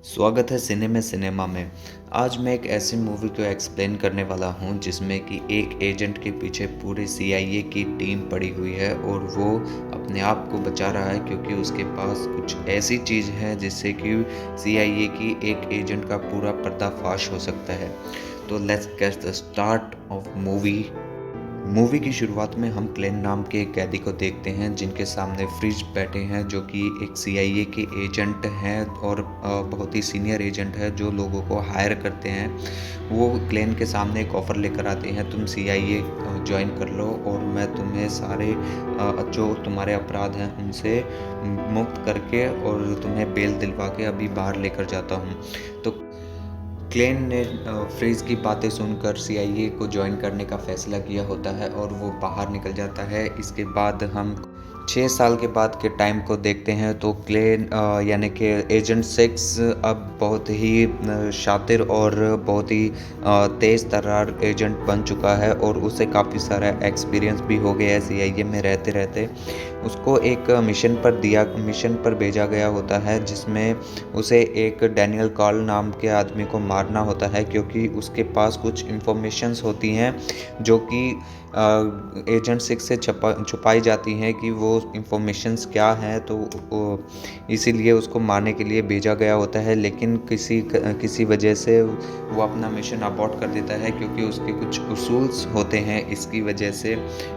स्वागत है cinema cinema में। आज मैं एक ऐसी मूवी को एक्सप्लेन करने वाला हूँ जिसमें कि एक एजेंट के पीछे पूरी सीआईए की टीम पड़ी हुई है और वो अपने आप को बचा रहा है क्योंकि उसके पास कुछ ऐसी चीज़ है जिससे कि सीआईए की एक एजेंट का पूरा पर्दाफाश हो सकता है। तो let's get the start of movie. Movie की शुरुआत में हम क्लेन नाम के एक कैदी को देखते हैं जिनके सामने फ्रिज बैठे हैं जो कि एक सीआईए के एजेंट हैं और बहुत ही सीनियर एजेंट है जो लोगों को हायर करते हैं। वो क्लेन के सामने एक ऑफ़र लेकर आते हैं, तुम सीआईए जॉइन कर लो और मैं तुम्हें सारे जो तुम्हारे अपराध हैं उनसे मुक्त करके और तुम्हें बेल दिलवा के अभी बाहर लेकर जाता हूँ। तो क्लेन ने फ्रीज की बातें सुनकर सीआईए को ज्वाइन करने का फैसला किया होता है और वो बाहर निकल जाता है। इसके बाद हम 6 साल के बाद के टाइम को देखते हैं तो क्लेन यानी कि एजेंट 6 अब बहुत ही शातिर और बहुत ही तेज़ तर्रार एजेंट बन चुका है और उसे काफ़ी सारा एक्सपीरियंस भी हो गया है सीआईए में रहते रहते। उसको एक मिशन पर भेजा गया होता है जिसमें उसे एक डैनियल कार्ल नाम के आदमी को मारना होता है क्योंकि उसके पास कुछ इन्फॉर्मेशंस होती हैं जो कि एजेंट 6 से छुपाई जाती हैं कि वो इन्फॉर्मेशंस क्या हैं। तो इसीलिए उसको मारने के लिए भेजा गया होता है, लेकिन किसी वजह से वो अपना मिशन अबॉर्ट कर देता है क्योंकि उसके कुछ उसूल्स होते हैं। इसकी वजह से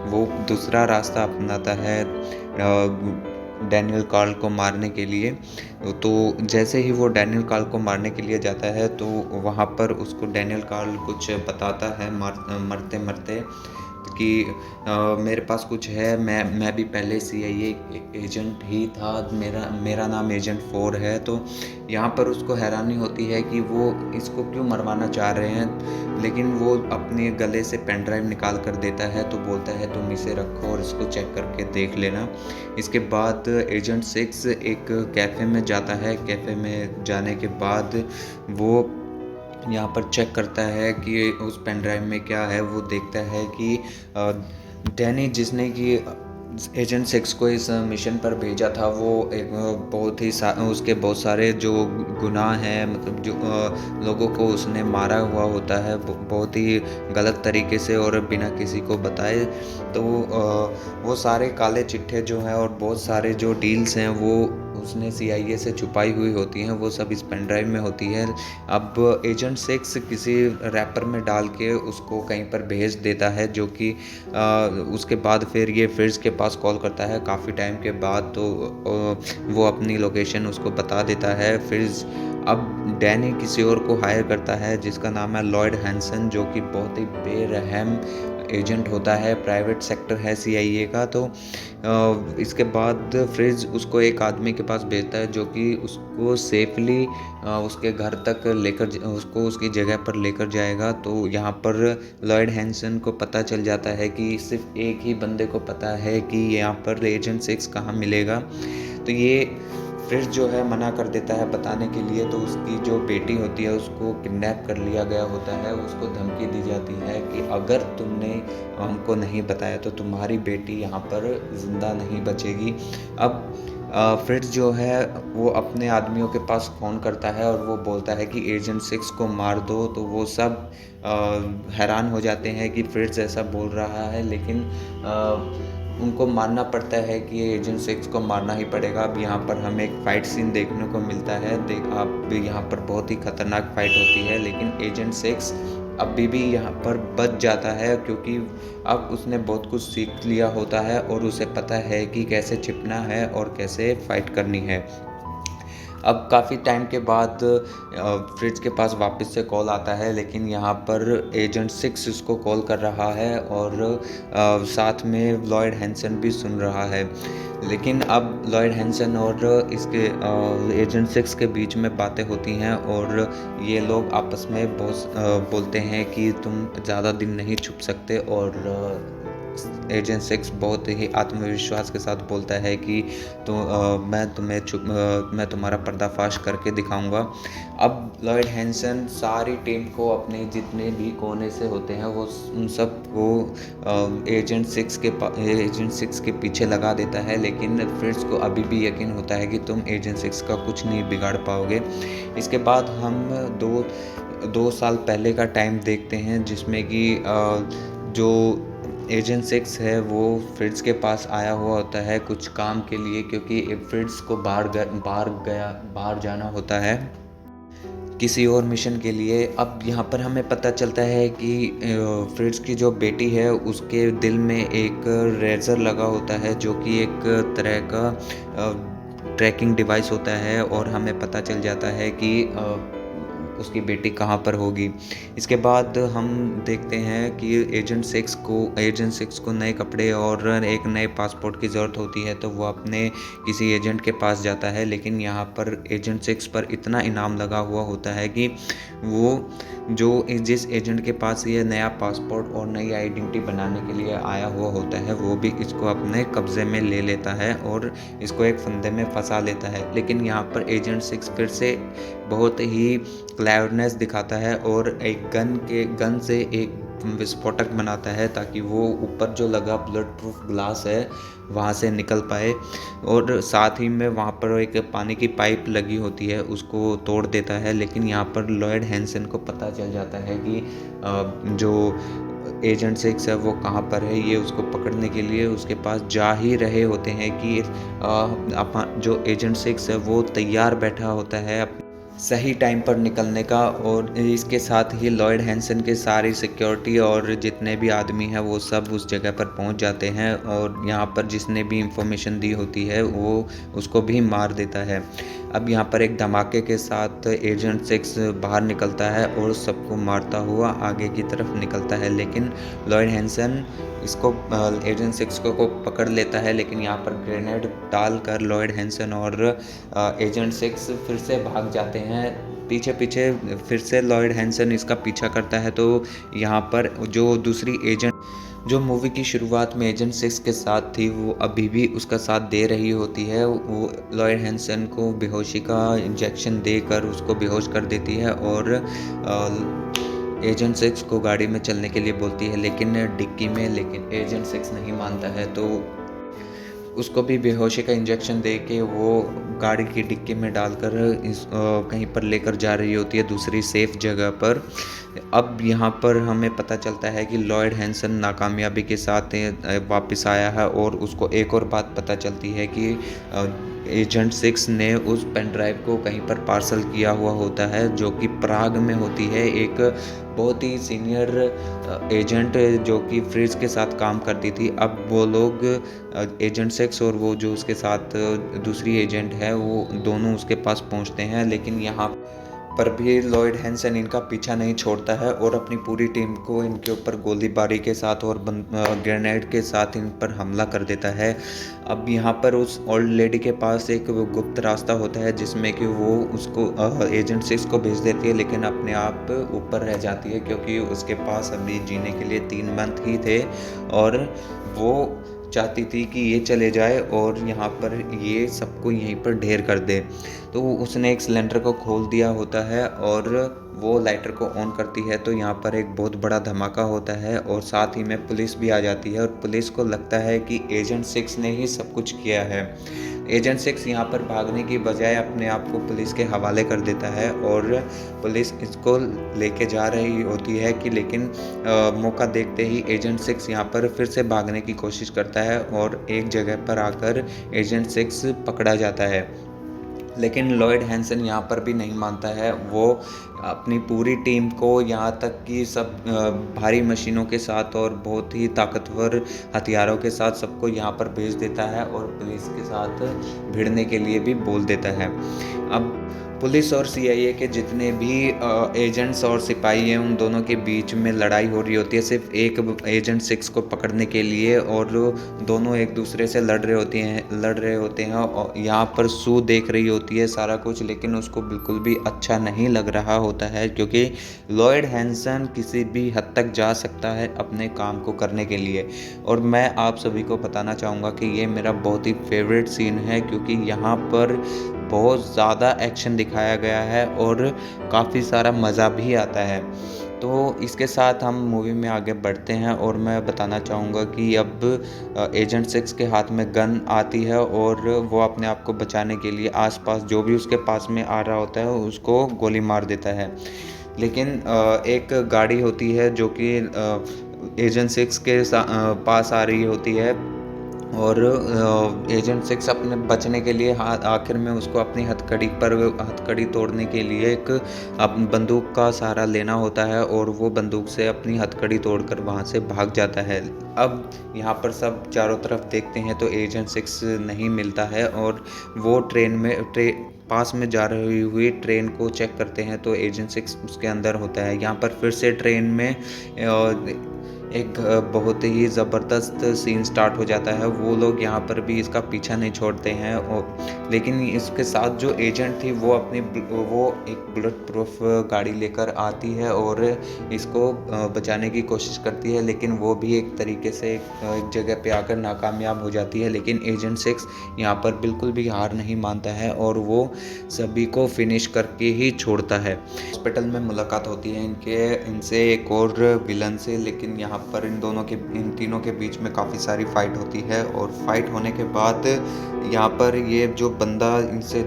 वो दूसरा रास्ता अपनाता है डैनियल कार्ल को मारने के लिए। तो जैसे ही वो डैनियल कार्ल को मारने के लिए जाता है तो वहाँ पर उसको डैनियल कार्ल कुछ बताता है मरते-मरते कि मेरे पास कुछ है, मैं भी पहले सीआईए एजेंट ही था, मेरा नाम एजेंट 4 है। तो यहाँ पर उसको हैरानी होती है कि वो इसको क्यों मरवाना चाह रहे हैं, लेकिन वो अपने गले से पेन ड्राइव निकाल कर देता है तो बोलता है तुम इसे रखो और इसको चेक करके देख लेना। इसके बाद एजेंट 6 एक कैफ़े में जाता है। कैफ़े में जाने के बाद वो यहाँ पर चेक करता है कि उस पेन ड्राइव में क्या है। वो देखता है कि डैनी जिसने कि एजेंट 6 को इस मिशन पर भेजा था वो एक बहुत ही उसके बहुत सारे जो गुनाह हैं, मतलब जो लोगों को उसने मारा हुआ होता है बहुत ही गलत तरीके से और बिना किसी को बताए। तो वो सारे काले चिट्ठे जो हैं और बहुत सारे जो डील्स हैं वो उसने सीआईए से छुपाई हुई होती हैं, वो सब इस पेन ड्राइव में होती है। अब एजेंट 6 किसी रैपर में डाल के उसको कहीं पर भेज देता है जो कि उसके बाद फिर ये फ्रिज के पास कॉल करता है काफ़ी टाइम के बाद। तो वो अपनी लोकेशन उसको बता देता है फ्रिज। अब डैनी किसी और को हायर करता है जिसका नाम है लॉयड हैंसन, जो कि बहुत ही बेरहम एजेंट होता है, प्राइवेट सेक्टर है सीआईए का। तो इसके बाद फ्रिज उसको एक आदमी के पास भेजता है जो कि उसको सेफली उसके घर तक उसको उसकी जगह पर लेकर जाएगा। तो यहाँ पर लॉयड हैंसन को पता चल जाता है कि सिर्फ एक ही बंदे को पता है कि यहाँ पर एजेंट 6 कहाँ मिलेगा। तो ये फ्रिज जो है मना कर देता है बताने के लिए। तो उसकी जो बेटी होती है उसको किडनैप कर लिया गया होता है। उसको धमकी दी जाती है कि अगर तुमने हमको नहीं बताया तो तुम्हारी बेटी यहाँ पर ज़िंदा नहीं बचेगी। अब फ्रिट्ज़ जो है वो अपने आदमियों के पास फ़ोन करता है और वो बोलता है कि एजेंट 6 को मार दो। तो वो सब हैरान हो जाते हैं कि फ्रिट्ज़ ऐसा बोल रहा है, लेकिन उनको मानना पड़ता है कि एजेंट 6 को मारना ही पड़ेगा। अब यहाँ पर हमें एक फ़ाइट सीन देखने को मिलता है। आप यहाँ पर बहुत ही ख़तरनाक फ़ाइट होती है, लेकिन एजेंट 6 अभी भी यहाँ पर बच जाता है क्योंकि अब उसने बहुत कुछ सीख लिया होता है और उसे पता है कि कैसे छिपना है और कैसे फ़ाइट करनी है। अब काफ़ी टाइम के बाद फ्रिज के पास वापस से कॉल आता है, लेकिन यहाँ पर एजेंट 6 उसको कॉल कर रहा है और साथ में लॉयड हैंसन भी सुन रहा है। लेकिन अब लॉयड हैंसन और इसके एजेंट 6 के बीच में बातें होती हैं और ये लोग आपस में बोलते हैं कि तुम ज़्यादा दिन नहीं छुप सकते और एजेंट 6 बहुत ही आत्मविश्वास के साथ बोलता है कि मैं तुम्हारा पर्दाफाश करके दिखाऊँगा। अब लॉयड हैंसन सारी टीम को अपने जितने भी कोने से होते हैं वो उन सबको एजेंट 6 के पीछे लगा देता है, लेकिन फ्रिट्ज को अभी भी यकीन होता है कि तुम एजेंट 6 का कुछ नहीं बिगाड़ पाओगे। इसके बाद हम 2 साल पहले का टाइम देखते हैं, जिसमें कि जो एजेंट 6 है वो फ्रिट्ज के पास आया हुआ होता है कुछ काम के लिए, क्योंकि फ्रिट्ज को बाहर जाना होता है किसी और मिशन के लिए। अब यहाँ पर हमें पता चलता है कि फ्रिट्ज की जो बेटी है उसके दिल में एक रेज़र लगा होता है, जो कि एक तरह का ट्रैकिंग डिवाइस होता है, और हमें पता चल जाता है कि उसकी बेटी कहाँ पर होगी। इसके बाद हम देखते हैं कि एजेंट 6 को नए कपड़े और एक नए पासपोर्ट की ज़रूरत होती है, तो वो अपने किसी एजेंट के पास जाता है। लेकिन यहाँ पर एजेंट 6 पर इतना इनाम लगा हुआ होता है कि वो जिस एजेंट के पास ये नया पासपोर्ट और नई आइडेंटिटी बनाने के लिए आया हुआ होता है, वो भी इसको अपने कब्ज़े में ले लेता है और इसको एक फंदे में फंसा लेता है। लेकिन यहाँ पर एजेंट 6 फिर से बहुत ही क्लेवरनेस दिखाता है और एक गन से एक विस्फोटक बनाता है, ताकि वो ऊपर जो लगा बुलेट प्रूफ ग्लास है वहाँ से निकल पाए, और साथ ही में वहाँ पर एक पानी की पाइप लगी होती है उसको तोड़ देता है। लेकिन यहाँ पर लॉयड हैंसन को पता चल जाता है कि जो एजेंट 6 है वो कहाँ पर है। ये उसको पकड़ने के लिए उसके पास जा ही रहे होते हैं कि जो एजेंट 6 है वो तैयार बैठा होता है सही टाइम पर निकलने का, और इसके साथ ही लॉयड हैंसन के सारी सिक्योरिटी और जितने भी आदमी हैं वो सब उस जगह पर पहुंच जाते हैं, और यहाँ पर जिसने भी इंफॉर्मेशन दी होती है वो उसको भी मार देता है। अब यहाँ पर एक धमाके के साथ एजेंट 6 बाहर निकलता है और सबको मारता हुआ आगे की तरफ निकलता है, लेकिन लॉयड हैंसन इसको एजेंट 6 को पकड़ लेता है। लेकिन यहाँ पर ग्रेनेड डालकर लॉयड हैंसन और एजेंट 6 फिर से भाग जाते हैं पीछे पीछे। फिर से लॉयड हैंसन इसका पीछा करता है, तो यहाँ पर जो दूसरी एजेंट जो मूवी की शुरुआत में एजेंट 6 के साथ थी वो अभी भी उसका साथ दे रही होती है। वो लॉयड हैंसन को बेहोशी का इंजेक्शन देकर उसको बेहोश कर देती है और एजेंट 6 को गाड़ी में चलने के लिए बोलती है, लेकिन एजेंट 6 नहीं मानता है, तो उसको भी बेहोशी का इंजेक्शन दे के वो गाड़ी की डिक्की में डालकर कहीं पर लेकर जा रही होती है दूसरी सेफ जगह पर। अब यहाँ पर हमें पता चलता है कि लॉयड हैंसन नाकामयाबी के साथ वापस आया है, और उसको एक और बात पता चलती है कि एजेंट 6 ने उस पेन ड्राइव को कहीं पर पार्सल किया हुआ होता है, जो कि प्राग में होती है। एक बहुत ही सीनियर एजेंट जो कि फ्रिज के साथ काम करती थी। अब वो लोग एजेंट 6 और वो जो उसके साथ दूसरी एजेंट है वो दोनों उसके पास पहुंचते हैं, लेकिन यहाँ पर भी लॉयड हैंसन इनका पीछा नहीं छोड़ता है और अपनी पूरी टीम को इनके ऊपर गोलीबारी के साथ और ग्रेनेड के साथ इन पर हमला कर देता है। अब यहाँ पर उस ओल्ड लेडी के पास एक गुप्त रास्ता होता है जिसमें कि वो उसको एजेंट 6 को भेज देती है, लेकिन अपने आप ऊपर रह जाती है, क्योंकि उसके पास अभी जीने के लिए 3 मंथ ही थे और वो चाहती थी कि ये चले जाए और यहाँ पर ये सबको यहीं पर ढेर कर दे। तो उसने एक सिलेंडर को खोल दिया होता है और वो लाइटर को ऑन करती है, तो यहाँ पर एक बहुत बड़ा धमाका होता है और साथ ही में पुलिस भी आ जाती है, और पुलिस को लगता है कि एजेंट 6 ने ही सब कुछ किया है। एजेंट 6 यहाँ पर भागने की बजाय अपने आप को पुलिस के हवाले कर देता है और पुलिस इसको लेके जा रही होती है कि लेकिन मौका देखते ही एजेंट 6 यहाँ पर फिर से भागने की कोशिश करता है और एक जगह पर आकर एजेंट 6 पकड़ा जाता है। लेकिन लॉयड हैंसन यहाँ पर भी नहीं मानता है। वो अपनी पूरी टीम को यहाँ तक कि सब भारी मशीनों के साथ और बहुत ही ताकतवर हथियारों के साथ सबको यहाँ पर भेज देता है और पुलिस के साथ भिड़ने के लिए भी बोल देता है। अब पुलिस और सीआईए के जितने भी एजेंट्स और सिपाही हैं उन दोनों के बीच में लड़ाई हो रही होती है सिर्फ एक एजेंट 6 को पकड़ने के लिए, और दोनों एक दूसरे से लड़ रहे होते हैं और यहाँ पर सू देख रही होती है सारा कुछ, लेकिन उसको बिल्कुल भी अच्छा नहीं लग रहा होता है क्योंकि लॉयड हैंसन किसी भी हद तक जा सकता है अपने काम को करने के लिए। और मैं आप सभी को बताना चाहूँगा कि ये मेरा बहुत ही फेवरेट सीन है क्योंकि यहाँ पर बहुत ज़्यादा एक्शन दिखाया गया है और काफ़ी सारा मज़ा भी आता है। तो इसके साथ हम मूवी में आगे बढ़ते हैं और मैं बताना चाहूँगा कि अब एजेंट 6 के हाथ में गन आती है और वो अपने आप को बचाने के लिए आस-पास जो भी उसके पास में आ रहा होता है उसको गोली मार देता है। लेकिन एक गाड़ी होती है जो कि एजेंट 6 के पास आ रही होती है और एजेंट 6 अपने बचने के लिए आखिर में उसको अपनी हथकड़ी तोड़ने के लिए एक बंदूक का सहारा लेना होता है और वो बंदूक से अपनी हथकड़ी तोड़कर वहाँ से भाग जाता है। अब यहाँ पर सब चारों तरफ देखते हैं तो एजेंट 6 नहीं मिलता है और वो पास में जा रही हुई ट्रेन को चेक करते हैं तो एजेंट 6 उसके अंदर होता है। यहाँ पर फिर से ट्रेन में एक बहुत ही ज़बरदस्त सीन स्टार्ट हो जाता है। वो लोग यहाँ पर भी इसका पीछा नहीं छोड़ते हैं और लेकिन इसके साथ जो एजेंट थी वो वो एक बुलेट प्रूफ गाड़ी लेकर आती है और इसको बचाने की कोशिश करती है, लेकिन वो भी एक तरीके से एक जगह पे आकर नाकामयाब हो जाती है। लेकिन एजेंट 6 यहाँ पर बिल्कुल भी हार नहीं मानता है और वो सभी को फिनिश करके ही छोड़ता है। हॉस्पिटल में मुलाकात होती है इनसे एक और विलन से, लेकिन यहाँ पर इन तीनों के बीच में काफ़ी सारी फाइट होती है और फाइट होने के बाद यहाँ पर ये जो बंदा इनसे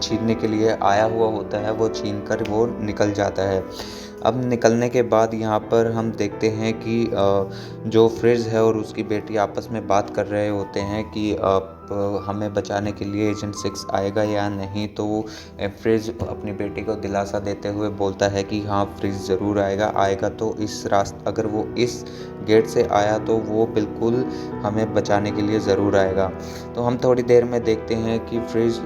छीनने के लिए आया हुआ होता है वो छीन कर वो निकल जाता है। अब निकलने के बाद यहाँ पर हम देखते हैं कि जो फ्रिज है और उसकी बेटी आपस में बात कर रहे होते हैं कि हमें बचाने के लिए एजेंट 6 आएगा या नहीं। तो फ्रिज अपनी बेटी को दिलासा देते हुए बोलता है कि हाँ फ्रिज ज़रूर आएगा तो अगर वो इस गेट से आया तो वो बिल्कुल हमें बचाने के लिए ज़रूर आएगा। तो हम थोड़ी देर में देखते हैं कि फ्रिज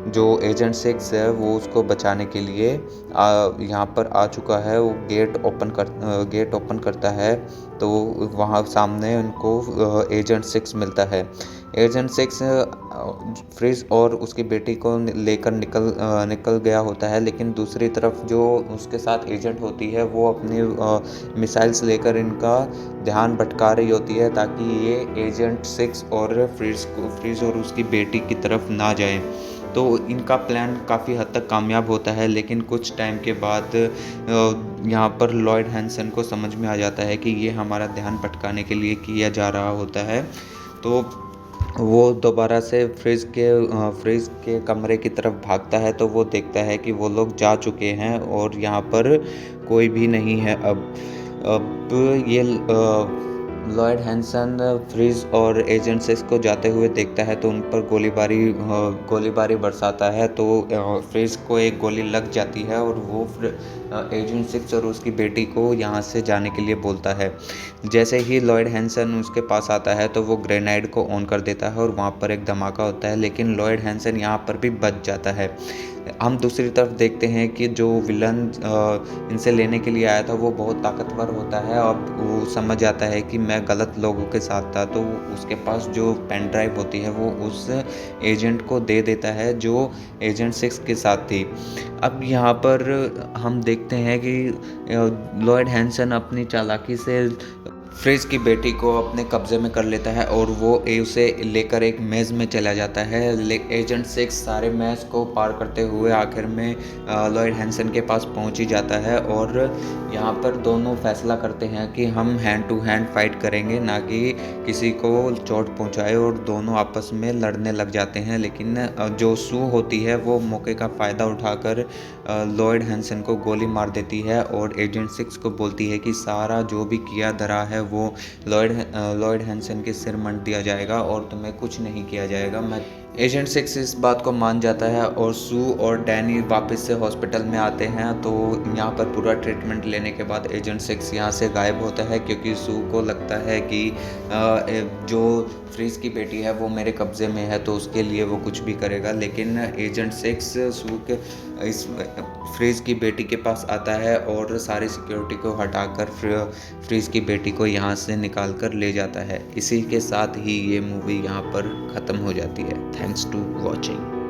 जो एजेंट 6 है वो उसको बचाने के लिए यहाँ पर आ चुका है। वो गेट ओपन करता है तो वहाँ सामने उनको एजेंट 6 मिलता है। एजेंट 6 फ्रिज और उसकी बेटी को लेकर निकल गया होता है, लेकिन दूसरी तरफ जो उसके साथ एजेंट होती है वो अपनी मिसाइल्स लेकर इनका ध्यान भटका रही होती है ताकि ये एजेंट 6 और फ्रिज और उसकी बेटी की तरफ ना जाए। तो इनका प्लान काफ़ी हद तक कामयाब होता है, लेकिन कुछ टाइम के बाद यहाँ पर लॉयड हैंसन को समझ में आ जाता है कि ये हमारा ध्यान भटकाने के लिए किया जा रहा होता है। तो वो दोबारा से फ्रिज के कमरे की तरफ भागता है तो वो देखता है कि वो लोग जा चुके हैं और यहाँ पर कोई भी नहीं है। अब ये लॉयड हैंसन फ्रिज और एजेंट 6 को जाते हुए देखता है तो उन पर गोलीबारी बरसाता है। तो फ्रिज को एक गोली लग जाती है और वो एजेंट 6 और उसकी बेटी को यहाँ से जाने के लिए बोलता है। जैसे ही लॉयड हैंसन उसके पास आता है तो वो ग्रेनेड को ऑन कर देता है और वहाँ पर एक धमाका होता है, लेकिन लॉयड हैंसन यहाँ पर भी बच जाता है। हम दूसरी तरफ देखते हैं कि जो विलन इनसे लेने के लिए आया था वो बहुत ताकतवर होता है। अब वो समझ आता है कि मैं गलत लोगों के साथ था, तो उसके पास जो पेन ड्राइव होती है वो उस एजेंट को दे देता है जो एजेंट 6 के साथ थी। अब यहाँ पर हम देखते हैं कि लॉयड हैंसन अपनी चालाकी से फ्रिज की बेटी को अपने कब्जे में कर लेता है और वो उसे लेकर एक मेज़ में चला जाता है। एजेंट 6 सारे मेज़ को पार करते हुए आखिर में लॉयड हैंसन के पास पहुंच ही जाता है और यहाँ पर दोनों फैसला करते हैं कि हम हैंड टू हैंड फाइट करेंगे, ना कि किसी को चोट पहुंचाए, और दोनों आपस में लड़ने लग जाते हैं। लेकिन जो सू होती है वो मौके का फ़ायदा उठाकर लॉयड हैंसन को गोली मार देती है और एजेंट 6 को बोलती है कि सारा जो भी किया धरा है वो लॉयड हैंसन के सिर मंड दिया जाएगा और तुम्हें कुछ नहीं किया जाएगा। एजेंट 6 इस बात को मान जाता है और सू और डैनी वापस से हॉस्पिटल में आते हैं। तो यहाँ पर पूरा ट्रीटमेंट लेने के बाद एजेंट 6 यहाँ से गायब होता है क्योंकि सू को लगता है कि जो फ्रीज़ की बेटी है वो मेरे कब्ज़े में है, तो उसके लिए वो कुछ भी करेगा। लेकिन एजेंट 6 सूक इस फ्रीज़ की बेटी के पास आता है और सारी सिक्योरिटी को हटाकर फ्रीज़ की बेटी को यहाँ से निकाल कर ले जाता है। इसी के साथ ही ये मूवी यहाँ पर ख़त्म हो जाती है। Thanks to watching.